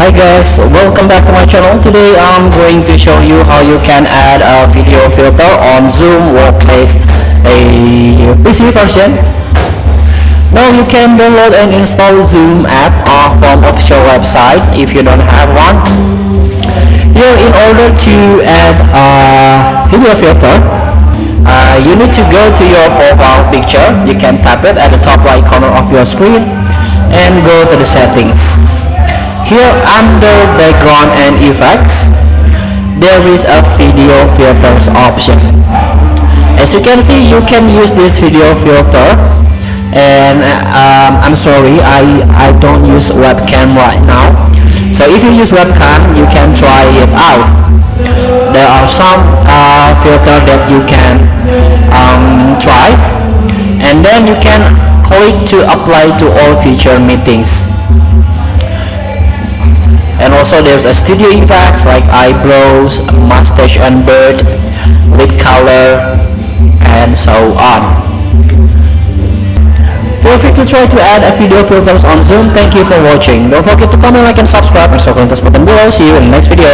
Hi guys, welcome back to my channel. Today I'm going to show you how you can add a video filter on Zoom Workplace, a PC version. Now you can download and install Zoom app from official website if you don't have one. Here, in order to add a video filter, you need to go to your profile picture. You can tap it at the top right corner of your screen and go to the settings. Here under background and effects, there is a video filters option. As you can see, you can use this video filter, and I'm sorry, I don't use webcam right now. So if you use webcam, you can try it out. There are some filter that you can try, and then you can click to apply to all future meetings. And also there's a studio effects like eyebrows, mustache and beard, lip color, and so on. Feel free to try to add a video filters on Zoom. Thank you for watching. Don't forget to comment, like, and subscribe, and so click the button below. See you in the next video.